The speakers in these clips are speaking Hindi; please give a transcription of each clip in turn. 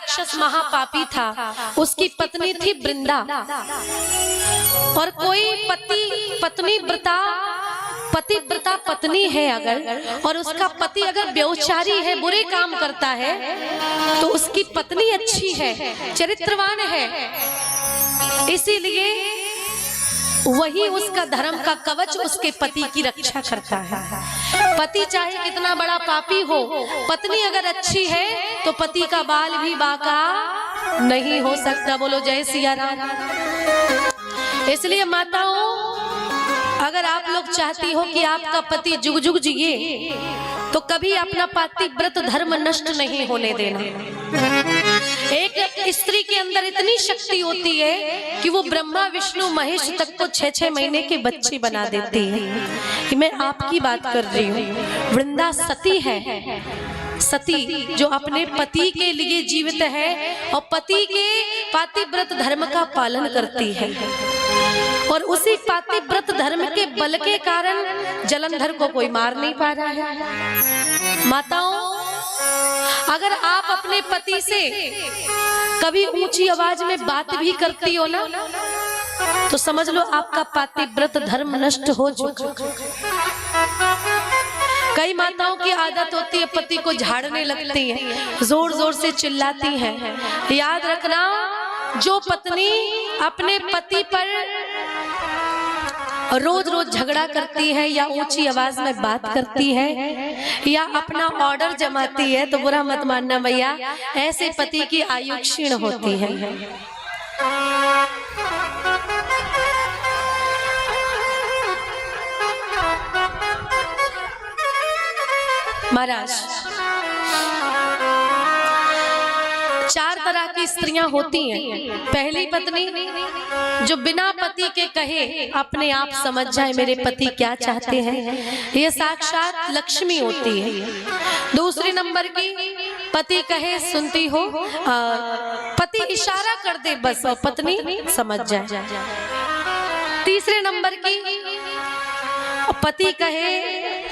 राक्षस महापापी था, उसकी पत्नी थी वृंदा। और कोई पतिव्रता पत्नी है अगर, और उसका पति अगर व्यभिचारी है, बुरे काम करता है, तो उसकी पत्नी अच्छी है, चरित्रवान है, इसीलिए वही उसका धर्म का कवच उसके पति की रक्षा करता है। पति चाहे कितना बड़ा पापी हो, पत्नी अगर अच्छी है तो पति का बाल भी बाका नहीं हो सकता। बोलो जय सिया राम। इसलिए माताओं, अगर आप लोग चाहती हो कि आपका पति जुग जुग जिए, तो कभी अपना पतिव्रत धर्म नष्ट नहीं होने देना। एक स्त्री के अंदर इतनी शक्ति होती है कि वो ब्रह्मा विष्णु महेश तक को 6-6 महीने के बच्चे बना देती है। मैं आपकी बात कर रही हूँ। वृंदा सती है, सती जो अपने पति के लिए जीवित है और पति के पतिव्रत धर्म का पालन करती है, और उसी पतिव्रत धर्म के बल के कारण जलंधर को कोई मार नहीं पा रहा है। माताओं, अगर आप अपने पति से कभी ऊंची आवाज में बात भी करती हो ना, तो समझ लो आपका पतिव्रत धर्म नष्ट हो चुका। कई माताओं की आदत होती है पति को झाड़ने लगती हैं, जोर जोर से चिल्लाती हैं। याद रखना, जो पत्नी अपने पति पर रोज रोज झगड़ा करती है या ऊंची आवाज में बात करती है या अपना ऑर्डर जमाती है, तो बुरा मत मानना भैया, ऐसे पति की आयु क्षीण होती है। महाराज, 4 तरह की स्त्रियां होती हैं। पहली पत्नी जो बिना पति के कहे अपने आप समझ जाए मेरे पति क्या चाहते हैं, ये साक्षात लक्ष्मी होती है। दूसरे नंबर की, पति कहे सुनती हो, पति इशारा कर दे बस और पत्नी समझ जाए। तीसरे नंबर की, पति कहे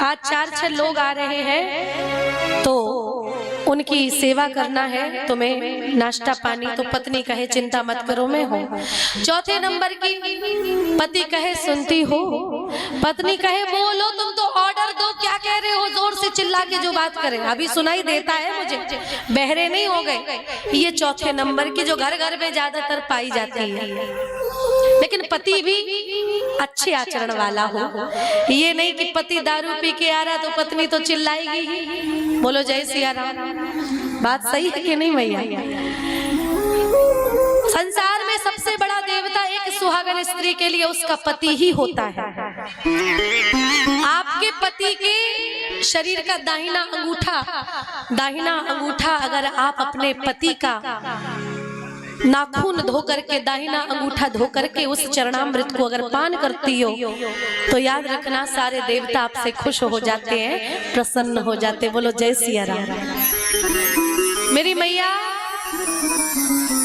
आज 4-6 लोग आ रहे हैं तो उनकी सेवा करना है, तुम्हें नाश्ता पानी, तो पत्नी कहे चिंता मत करो मैं हूँ। चौथे नंबर की, पति कहे सुनती हो, पत्नी कहे बोलो तुम तो ऑर्डर दो, क्या कह रहे हो, जोर से चिल्ला के जो बात करें, अभी सुनाई देता है मुझे, बहरे नहीं हो गए। ये चौथे नंबर की जो घर घर में ज्यादातर पाई जाती है। लेकिन पति भी अच्छे आचरण वाला हो, ये नहीं कि पति दारू पी के आ रहा तो पत्नी तो चिल्लाएगी। बोलो जय सिया राम। बात सही है कि नहीं भैया? संसार में सबसे बड़ा देवता एक सुहागन स्त्री के लिए उसका पति ही होता है। आपके पति के शरीर का दाहिना अंगूठा अगर आप अपने पति का नाखून धो करके, दाहिना अंगूठा धो करके उस चरणामृत को अगर पान करती हो, तो याद रखना सारे देवता आपसे खुश हो जाते हैं, प्रसन्न हो जाते। बोलो जय सिया राम। मेरी मैया,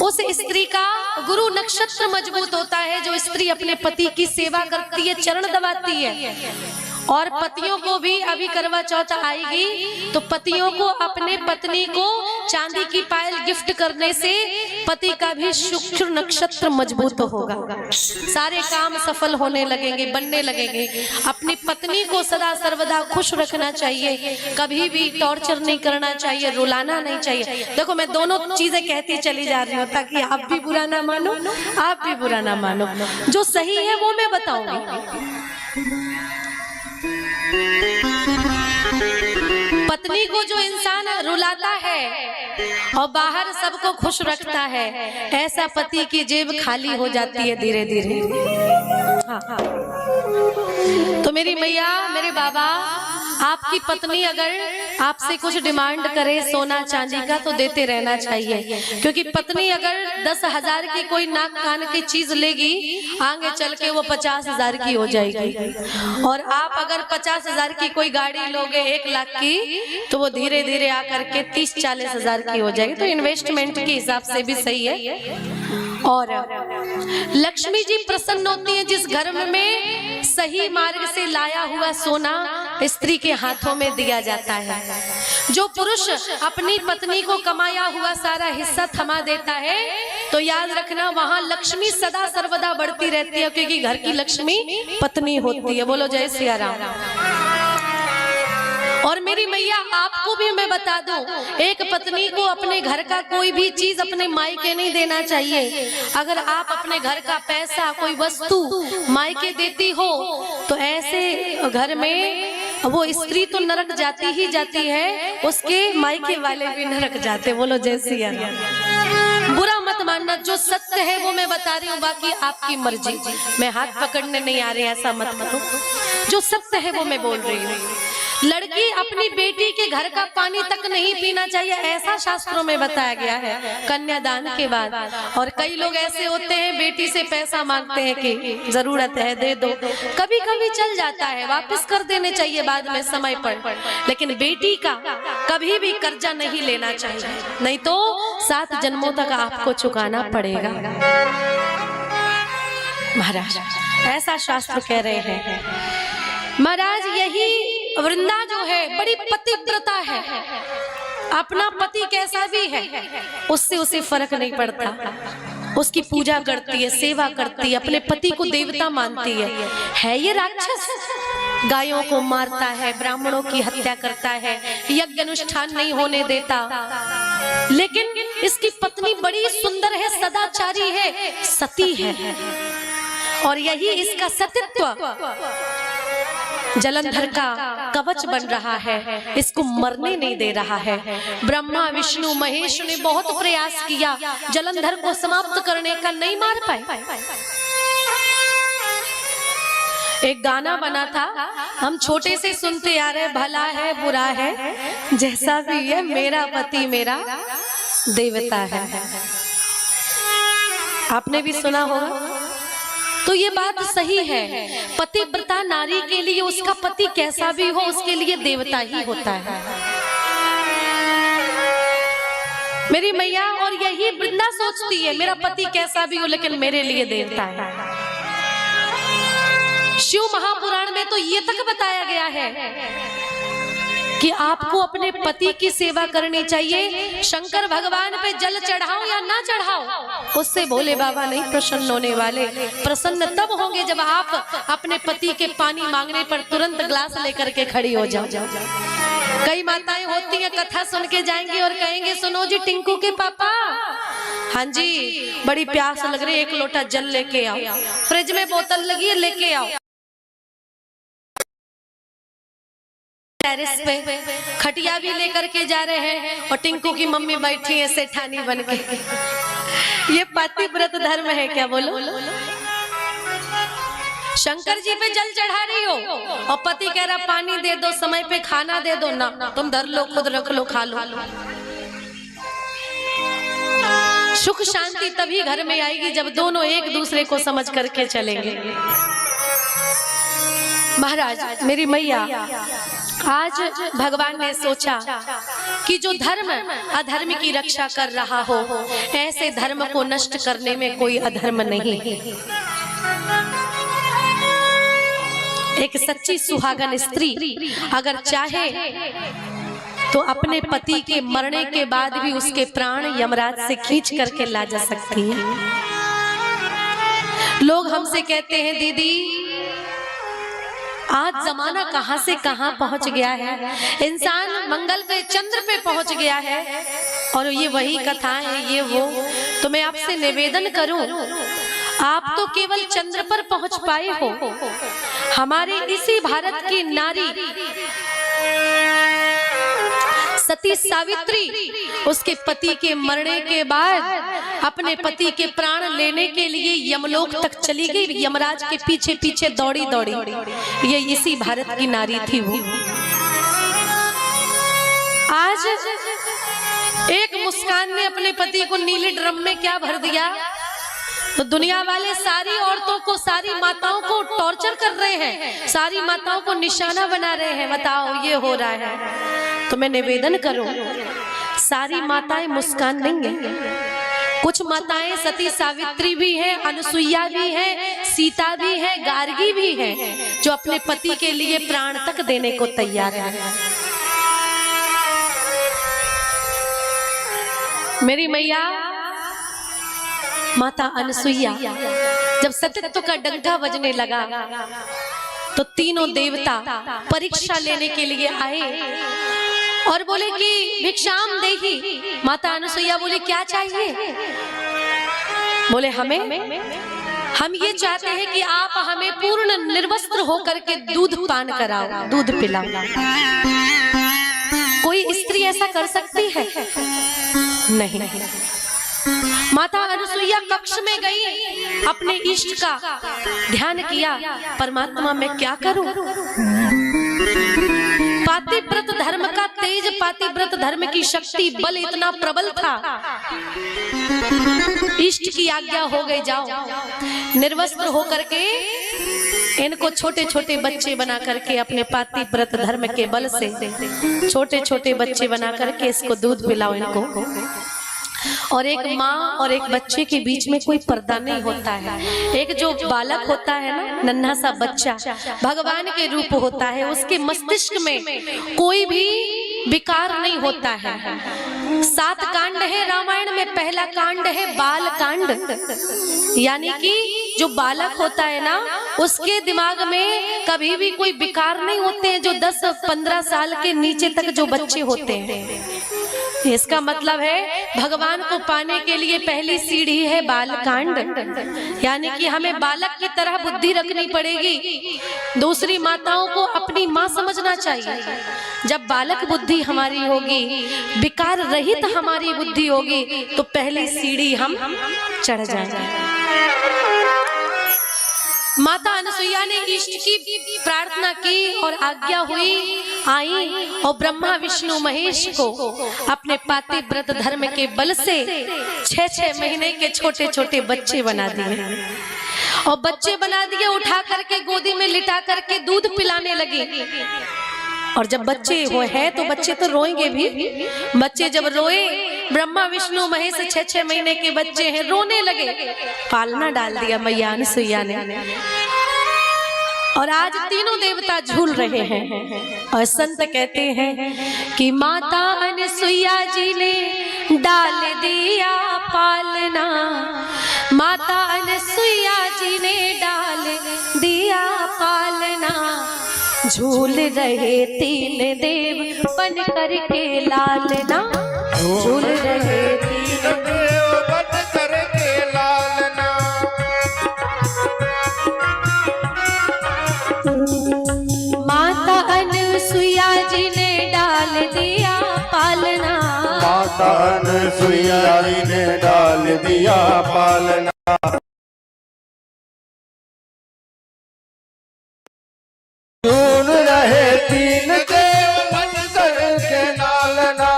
उस स्त्री का गुरु नक्षत्र मजबूत होता है जो स्त्री अपने पति की सेवा करती है, चरण दबाती है। और पतियों को भी अभी करवा चौथ आएगी तो पतियों को अपने पत्नी को चांदी की पायल गिफ्ट करने से पति का भी शुक्र नक्षत्र मजबूत होगा, सारे काम सफल होने लगेंगे, बनने लगेंगे। अपनी पत्नी को सदा सर्वदा खुश रखना चाहिए, कभी भी टॉर्चर नहीं करना चाहिए, रुलाना नहीं चाहिए। देखो मैं दोनों चीजें कहती चली जा रही हूँ ताकि आप भी बुरा ना मानो, आप भी बुरा ना मानो। जो सही है वो मैं बताऊंगी। पत्नी को जो इंसान रुलाता है और बाहर सबको खुश रखता है, ऐसा पति की जेब खाली हो जाती है धीरे धीरे। हाँ। तो मेरी मैया, मेरे बाबा, आपकी पत्नी अगर आपसे कुछ डिमांड करे सोना चांदी का तो देते रहना चाहिए, क्योंकि पत्नी अगर 10,000 की कोई नाक कान की चीज लेगी, आगे चल के वो 50,000 की हो जाएगी। और आप अगर 50,000 की कोई गाड़ी लोगे 1 लाख की, तो वो धीरे धीरे आकर के 30-40 हजार की हो जाएगी। तो इन्वेस्टमेंट के हिसाब से भी सही है। और लक्ष्मी जी प्रसन्न होती है जिस घर में सही मार्ग से लाया हुआ सोना स्त्री के हाथों में दिया जाता है। जो पुरुष अपनी पत्नी को कमाया हुआ सारा हिस्सा थमा देता है तो याद रखना वहां लक्ष्मी सदा सर्वदा बढ़ती रहती है, क्योंकि घर की लक्ष्मी पत्नी होती है। बोलो जय सिया राम। और मेरी मैया आपको भी मैं बता दूं, एक पत्नी को अपने घर का कोई भी चीज अपने मायके नहीं देना चाहिए। अगर आप अपने घर का पैसा कोई वस्तु मायके देती हो तो ऐसे घर में वो स्त्री तो नरक जाती ही जाती है, उसके मायके वाले भी नरक जाते। बोलो जय सिया राम। बुरा मत मानना, जो सत्य है वो मैं बता रही हूँ, बाकी आपकी मर्जी। मैं हाथ पकड़ने नहीं आ रही, ऐसा मत करो। जो सत्य है वो मैं बोल रही हूँ। लड़की अपनी बेटी के घर का पानी तक नहीं पीना चाहिए, ऐसा शास्त्रों में बताया गया है कन्यादान के बाद। और कई लोग ऐसे होते हैं बेटी से पैसा मांगते हैं कि जरूरत है दे दो, कभी कभी चल जाता है, वापस कर देने चाहिए बाद में समय पर, लेकिन बेटी का कभी भी कर्जा नहीं लेना चाहिए, नहीं तो 7 जन्मों तक आपको चुकाना पड़ेगा। महाराज ऐसा शास्त्र कह रहे हैं। महाराज यही वृंदा जो है बड़ी पतिव्रता है, अपना पति कैसा भी है उससे उसे फर्क नहीं पड़ता, उसकी पूजा करती है, सेवा करती है, अपने पति को देवता मानती है। ये राक्षस गायों को मारता है, ब्राह्मणों की हत्या करता है, यज्ञ अनुष्ठान नहीं होने देता, लेकिन इसकी पत्नी बड़ी सुंदर है, सदाचारी है, सती है। और यही इसका सतीत्व जलंधर का कवच बन रहा है, इसको मरने नहीं दे रहा है। ब्रह्मा विष्णु महेश ने बहुत प्रयास किया जलंधर को समाप्त करने का, नहीं मार पाए। एक गाना बना था, हम छोटे से सुनते आ रहे, भला है बुरा है जैसा भी है मेरा पति मेरा देवता है। आपने भी सुना होगा। तो ये बात सही है, पतिव्रता नारी के लिए उसका पति कैसा भी हो उसके लिए देवता ही होता है मेरी मैया। और यही वृंदा सोचती है मेरा पति कैसा भी हो लेकिन मेरे लिए देवता है। शिव महापुराण में तो ये तक बताया गया है कि आपको अपने पति की सेवा करनी चाहिए। शंकर भगवान पे जल चढ़ाओ या ना चढ़ाओ, उससे भोले बाबा नहीं प्रसन्न होने वाले। प्रसन्न तब होंगे जब आप अपने पति के पानी मांगने पर तुरंत ग्लास लेकर के खड़ी हो जाओ। कई माताएं होती हैं, कथा सुन के जाएंगी और कहेंगे सुनो जी टिंकू के पापा, हाँ जी बड़ी प्यास लग रही है, 1 लोटा जल लेके आओ, फ्रिज में बोतल लगी है लेके आओ। टेरेस पे खटिया भी लेकर के जा रहे हैं और टिंकू की मम्मी बैठी है सेठानी बन के। ये पतिव्रत धर्म है क्या? बोलो। शंकर जी पे जल चढ़ा रही हो और पति कह रहा पानी दे दो, समय पे खाना दे दो, ना तुम धर लो, खुद रख लो, खा लो। सुख शांति तभी घर में आएगी जब दोनों एक दूसरे को समझ करके चलेंगे। महाराज मेरी मैया, आज भगवान ने सोचा कि जो धर्म अधर्म की रक्षा कर रहा हो, ऐसे धर्म को नष्ट करने में कोई अधर्म नहीं है। एक सच्ची सुहागन स्त्री अगर चाहे तो अपने पति के मरने के बाद भी उसके प्राण यमराज से खींच करके ला जा सकती है। लोग हमसे कहते हैं दीदी आज जमाना कहां से कहां पहुंच गया है, इंसान मंगल पे चंद्र पे पहुंच गया है और ये वही कथाएं है ये वो। तो मैं आपसे निवेदन करूं, आप तो केवल चंद्र पर पहुंच पाए हो। हमारे इसी भारत की नारी सती सावित्री उसके पति के मरने के बाद अपने पति के प्राण लेने के लिए यमलोक तक चली गई, यमराज के पीछे पीछे दौड़ी दौड़ी। ये इसी भारत की नारी थी वो। आज एक मुस्कान ने अपने पति को नीले ड्रम में क्या भर दिया, तो दुनिया वाले सारी औरतों को, सारी माताओं को टॉर्चर कर रहे हैं, सारी माताओं को निशाना बना रहे हैं। बताओ ये हो रहा है। तो मैं निवेदन करूं, सारी माताएं मुस्कान नहीं है, कुछ माताएं सती सावित्री भी हैं, अनुसुईया भी है, सीता भी है, गार्गी भी है, जो अपने पति के लिए प्राण तक देने को तैयार है। मेरी मैया माता अनुसुईया जब सत्यत्व का डंका बजने लगा तो तीनों देवता परीक्षा लेने के लिए आए और बोले कि भिक्षाम देहि। माता अनुसुईया बोली क्या चाहिए? बोले हम ये चाहते हैं कि आप हमें पूर्ण निर्वस्त्र होकर के दूध पान कराओ, दूध पिलाओ। कोई स्त्री ऐसा कर सकती है? नहीं। माता अनुसुईया कक्ष में गई, अपने इष्ट का ध्यान किया, परमात्मा मैं क्या करूं? पातिव्रत धर्म का तेज, पातिव्रत धर्म की शक्ति, बल इतना प्रबल था। इष्ट की आज्ञा हो गई, जाओ निर्वस्त्र होकर के इनको छोटे छोटे बच्चे बना करके अपने पातिव्रत धर्म के बल से छोटे छोटे बच्चे बना करके इसको दूध पिलाओ इनको। और एक माँ और एक बच्चे के बीच में कोई पर्दा नहीं होता है। एक जो बालक होता है ना, नन्हा सा बच्चा, भगवान के रूप होता है, उसके मस्तिष्क में कोई भी विकार नहीं होता है। 7 कांड है रामायण में, पहला कांड है बाल कांड, यानी कि जो बालक होता है ना, उसके दिमाग में कभी भी कोई विकार नहीं होते हैं। जो 10-15 साल के नीचे तक जो बच्चे होते हैं, इसका मतलब है भगवान को पाने के लिए पहली सीढ़ी है बालकांड, यानी कि हमें बालक की तरह बुद्धि रखनी पड़ेगी। दूसरी माताओं को अपनी माँ समझना चाहिए। जब बालक बुद्धि हमारी होगी, विकार रहित हमारी बुद्धि होगी, तो पहली सीढ़ी हम चढ़ जाएंगे। माता अनुसुईया ने इष्ट की प्रार्थना की और आज्ञा हुई, आई और ब्रह्मा विष्णु महेश को अपने पातिव्रत धर्म के बल से 6-6 महीने के छोटे छोटे बच्चे बना दिए। और बच्चे बना दिए, उठा करके गोदी में लिटा करके दूध पिलाने लगे। और जब बच्चे हो है तो बच्चे तो रोएंगे भी। बच्चे जब रोए, ब्रह्मा विष्णु महेश 6-6 महीने के बच्चे हैं, रोने लगे। पालना डाल दिया मैया अनुसुईया ने। और आज तीनों देवता झूल रहे हैं। और संत कहते हैं कि माता अनुसुईया जी ने डाल दिया पालना, माता अनुसुईया जी ने डाल दिया पालना। झूल रहे 3 देव बन करके लालना, झूल रहे 3 देव बन करके लालना। माता अनुसुईया जी ने डाल दिया पालना, माता अनुसुईया जी ने डाल दिया पालना। झूल रहे 3 देव बन करके लालना,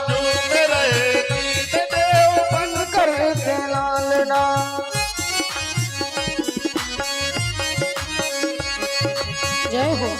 झूल रहे 3 देव बन करके लालना। जय हो।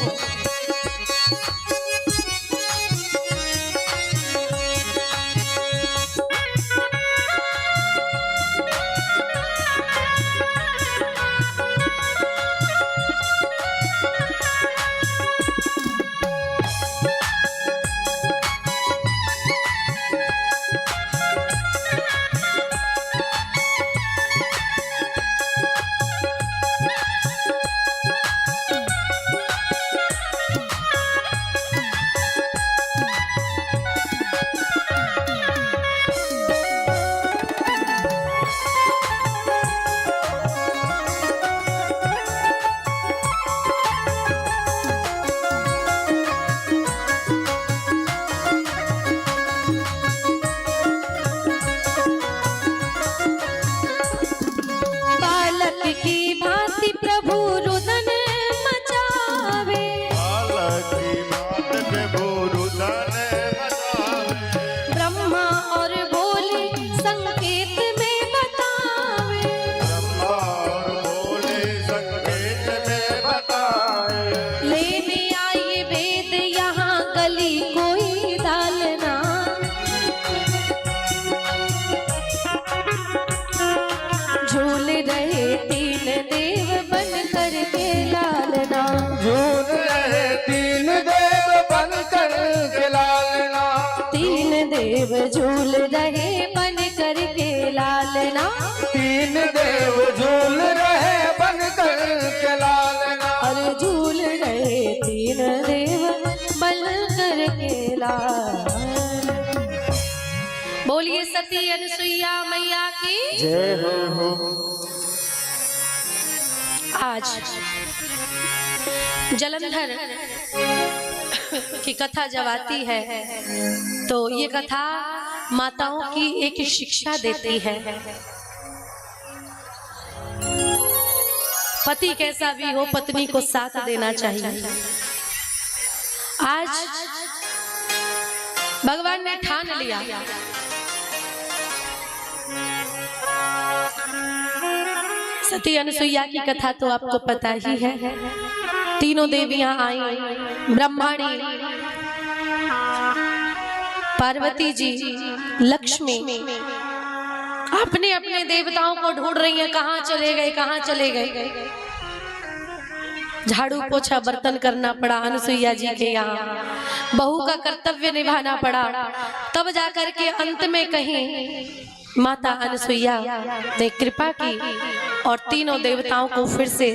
देव झूल रहे बन करके लालना, 3 देव झूल रहे बन करके लालना, और झूल रहे 3 देव बन करके लालना। बोलिए सती अनुसुईया मैया की जय हो। आज जलंधर की कथा जब आती है तो ये कथा माताओं की एक शिक्षा देती है। पति कैसा भी हो पत्नी को साथ देना चाहिए। आज भगवान ने ठान लिया सती अनुसुईया की कथा तो आपको पता ही है। तीनों देवियां आई, ब्रह्माणी, पार्वती जी, लक्ष्मी अपने अपने देवताओं को ढूंढ रही हैं। कहाँ चले गए, कहाँ चले गए। झाड़ू पोछा बर्तन करना पड़ा अनुसुईया जी के यहाँ, बहू का कर्तव्य निभाना पड़ा। तब जाकर के अंत में कहीं माता अनुसुईया ने कृपा की और तीनों देवताओं को फिर से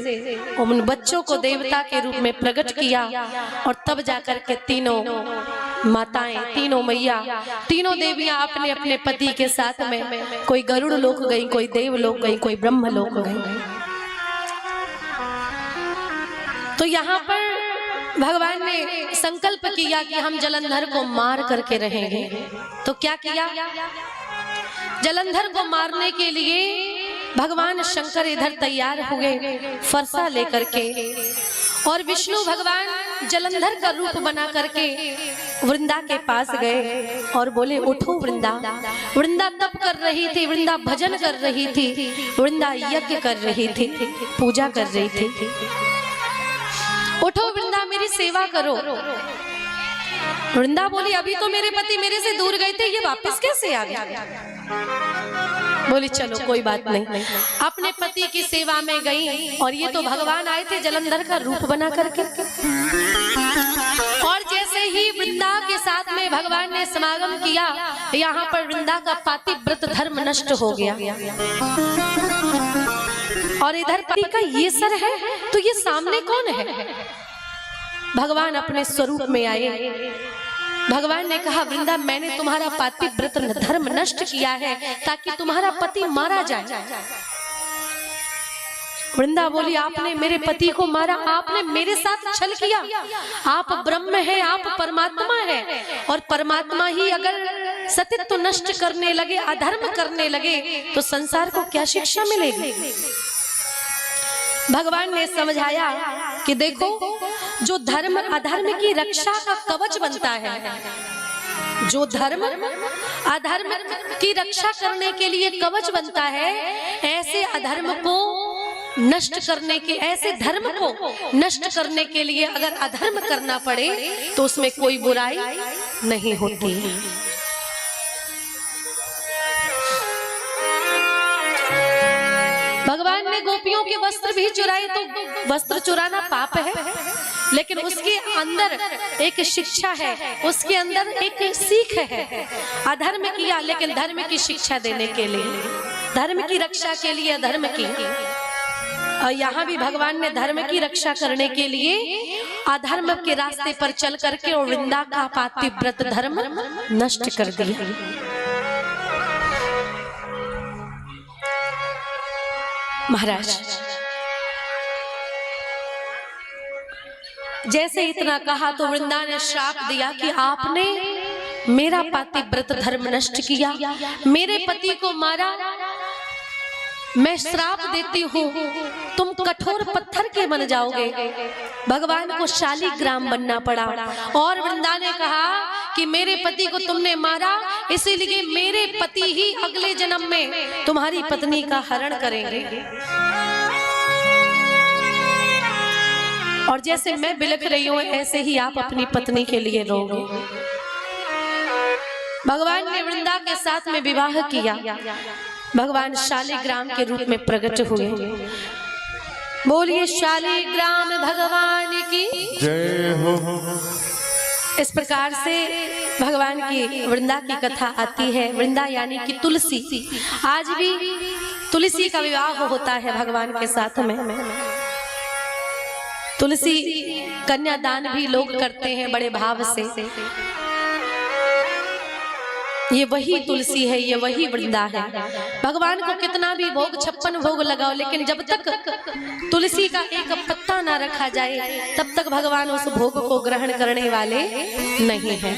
उन बच्चों को देवता के रूप में प्रकट किया। और तब जाकर के तीनों माताएं, तीनों मैया, तीनों देवियां अपने अपने पति के साथ में, कोई गरुड़ लोक गई, कोई देव लोक गई, कोई ब्रह्म लोक गई। तो यहाँ पर भगवान ने संकल्प किया कि हम जलंधर को मार करके रहेंगे। तो क्या किया, जलंधर को मारने के लिए भगवान शंकर इधर तैयार हुए फरसा लेकर के, और विष्णु भगवान जलंधर का रूप बना करके वृंदा के पास गए और बोले उठो वृंदा। वृंदा तप कर रही थी, वृंदा भजन कर रही थी, वृंदा यज्ञ कर रही थी, पूजा कर रही थी। उठो वृंदा मेरी सेवा करो। वृंदा बोली अभी तो मेरे पति मेरे से दूर गए थे, ये वापस कैसे आ गया। बोली चलो कोई बात नहीं, अपने पति की सेवा में गई। और ये तो भगवान आए थे जलंधर का रूप बना करके। और जैसे ही वृंदा के साथ में भगवान ने समागम किया, यहाँ पर वृंदा का पातिव्रत धर्म नष्ट हो गया। और इधर पति का ये सर है, तो ये सामने कौन है। भगवान अपने स्वरूप में आए। भगवान ने कहा वृंदा मैंने तुम्हारा पातिव्रत धर्म नष्ट किया है ताकि तुम्हारा पति मारा जाए। वृंदा बोली आपने मेरे पति को मारा, आपने मेरे साथ छल किया। आप ब्रह्म हैं, आप परमात्मा हैं, और परमात्मा ही अगर सतित्व नष्ट करने लगे, अधर्म करने लगे, तो संसार को क्या शिक्षा मिलेगी। भगवान ने समझाया कि देखो जो धर्म अधर्म की रक्षा का कवच बनता है, जो धर्म अधर्म की रक्षा करने के लिए कवच बनता है, ऐसे अधर्म को नष्ट करने के, ऐसे धर्म को नष्ट करने के लिए अगर अधर्म करना पड़े तो उसमें कोई बुराई नहीं होती। भगवान ने गोपियों के वस्त्र भी चुराए, तो वस्त्र चुराना पाप है, लेकिन उसके अंदर एक शिक्षा है, उसके अंदर एक सीख है। अधर्म किया लेकिन धर्म की शिक्षा देने के लिए, धर्म की रक्षा के लिए धर्म की। और यहाँ भी भगवान ने धर्म की रक्षा करने के लिए अधर्म के रास्ते पर चल करके और वृंदा का पातिव्रत धर्म नष्ट कर दिया। महाराज जैसे इतना कहा तो वृंदा ने श्राप दिया कि आपने मेरा पातिव्रत धर्म नष्ट किया, मेरे पति को मारा, मैं श्राप देती हूँ तुम कठोर पत्थर के बन जाओगे। भगवान को शालिग्राम बनना पड़ा। और वृंदा ने कहा कि मेरे पति को तुमने मारा, इसीलिए मेरे पति ही अगले जन्म में तुम्हारी पत्नी का हरण करेंगे। और जैसे मैं बिलख रही हूँ ऐसे ही आप अपनी पत्नी के लिए रोगे। भगवान ने वृंदा के साथ में विवाह किया। भगवान शालिग्राम के रूप में प्रकट हुए। बोलिए शालिग्राम भगवान की जय हो। इस प्रकार से भगवान की वृंदा की कथा आती है। वृंदा यानी कि तुलसी। आज भी तुलसी का विवाह होता है भगवान के साथ में। तुलसी कन्यादान भी लोग करते हैं बड़े भाव से। ये वही तुलसी है, ये वही वृंदा है। भगवान को कितना भी भोग 56 भोग लगाओ, लेकिन जब तक तुलसी का एक पत्ता ना रखा जाए तब तक भगवान उस भोग को ग्रहण करने वाले नहीं हैं।